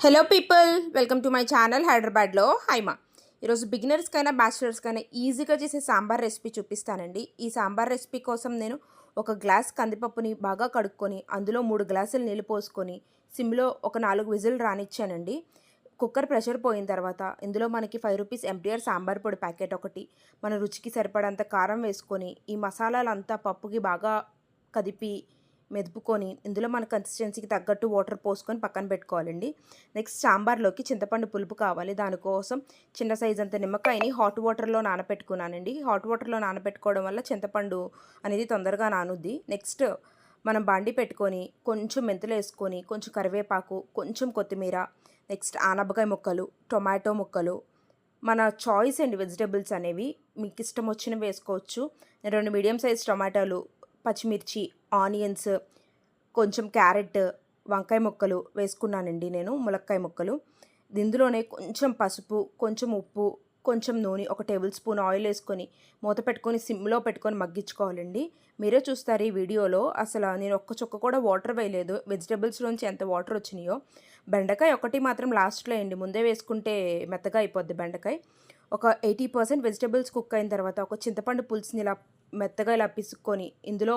Hello people, welcome to my channel హైదరాబాద్లో హైమా. ఈరోజు బిగినర్స్కైనా బ్యాచిలర్స్కైనా ఈజీగా చేసే సాంబార్ రెసిపీ చూపిస్తానండి. ఈ సాంబార్ రెసిపీ కోసం నేను ఒక గ్లాస్ కందిపప్పుని బాగా కడుక్కొని అందులో 3 గ్లాసులు నీళ్ళు పోసుకొని సిమ్లో ఒక 4 విజిల్ రానిచ్చానండి. కుక్కర్ ప్రెషర్ పోయిన తర్వాత ఇందులో మనకి 5 రూపీస్ ఎంటీఆర్ సాంబార్ పొడి ప్యాకెట్ ఒకటి, మన రుచికి సరిపడంత కారం వేసుకొని ఈ మసాలాలంతా పప్పుకి బాగా కదిపి మెదుపుకొని ఇందులో మన కన్సిస్టెన్సీకి తగ్గట్టు వాటర్ పోసుకొని పక్కన పెట్టుకోవాలండి. నెక్స్ట్ సాంబార్లోకి చింతపండు పులుపు కావాలి. దానికోసం చిన్న సైజ్ అంత నిమ్మకాయని హాట్ వాటర్లో నానబెట్టుకున్నానండి. హాట్ వాటర్లో నానబెట్టుకోవడం వల్ల చింతపండు అనేది తొందరగా నానుద్ది. నెక్స్ట్ మనం బాండి పెట్టుకొని కొంచెం మెంతులు వేసుకొని కొంచెం కరివేపాకు, కొంచెం కొత్తిమీర, నెక్స్ట్ ఆనపకాయ ముక్కలు, టొమాటో ముక్కలు, మన చాయిస్ అండి. వెజిటేబుల్స్ అనేవి మీకు ఇష్టం వచ్చినవి వేసుకోవచ్చు. 2 మీడియం సైజ్ టొమాటోలు, పచ్చిమిర్చి, ఆనియన్స్, కొంచెం క్యారెట్, వంకాయ ముక్కలు వేసుకున్నానండి నేను, ములక్కాయ ముక్కలు. ఇందులోనే కొంచెం పసుపు, కొంచెం ఉప్పు, కొంచెం నూనె, 1 టేబుల్ స్పూన్ ఆయిల్ వేసుకొని మూత పెట్టుకొని సిమ్లో పెట్టుకొని మగ్గించుకోవాలండి. మీరే చూస్తారు ఈ వీడియోలో. అసలు నేను ఒక్క చుక్క కూడా వాటర్ వేయలేదు. వెజిటేబుల్స్లోంచి ఎంత వాటర్ వచ్చినాయో. బెండకాయ ఒకటి మాత్రం లాస్ట్లో వేయండి, ముందే వేసుకుంటే మెత్తగా అయిపోద్ది బెండకాయ. ఒక 80% వెజిటేబుల్స్ కుక్ అయిన తర్వాత ఒక చింతపండు పులుసుని ఇలా మెత్తగా ఇలా పిసుక్కొని ఇందులో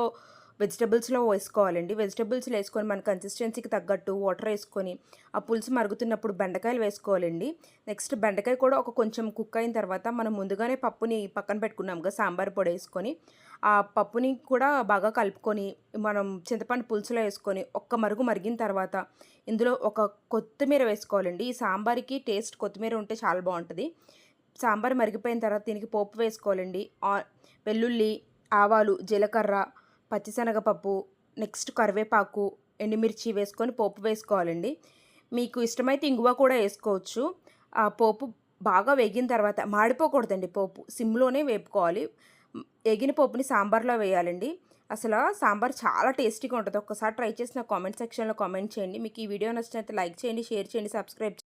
వెజిటేబుల్స్లో వేసుకోవాలండి. వెజిటేబుల్స్లో వేసుకొని మన కన్సిస్టెన్సీకి తగ్గట్టు వాటర్ వేసుకొని ఆ పులుసు మరుగుతున్నప్పుడు బెండకాయలు వేసుకోవాలండి. నెక్స్ట్ బెండకాయ కూడా ఒక కొంచెం కుక్ అయిన తర్వాత మనం ముందుగానే పప్పుని పక్కన పెట్టుకున్నాం కదా, సాంబార్ పొడి వేసుకొని ఆ పప్పుని కూడా బాగా కలుపుకొని మనం చింతపండు పులుసులో వేసుకొని ఒక్క మరుగు మరిగిన తర్వాత ఇందులో ఒక కొత్తిమీర వేసుకోవాలండి. ఈ సాంబార్కి టేస్ట్ కొత్తిమీర ఉంటే చాలా బాగుంటుంది. సాంబార్ మరిగిపోయిన తర్వాత దీనికి పోపు వేసుకోవాలండి. వెల్లుల్లి, ఆవాలు, జీలకర్ర, పచ్చిశనగపప్పు, నెక్స్ట్ కరివేపాకు, ఎండుమిర్చి వేసుకొని పోపు వేసుకోవాలండి. మీకు ఇష్టమైతే ఇంగువ కూడా వేసుకోవచ్చు. ఆ పోపు బాగా వేగిన తర్వాత మాడిపోకూడదండి, పోపు సిమ్లోనే వేపుకోవాలి. ఎగిన పోపుని సాంబార్లో వేయాలండి. అసలు సాంబార్ చాలా టేస్టీగా ఉంటుంది. ఒక్కసారి ట్రై చేసి నా కామెంట్ సెక్షన్లో కామెంట్ చేయండి. మీకు ఈ వీడియో నచ్చినట్లయితే లైక్ చేయండి, షేర్ చేయండి, సబ్స్క్రైబ్ చేయండి.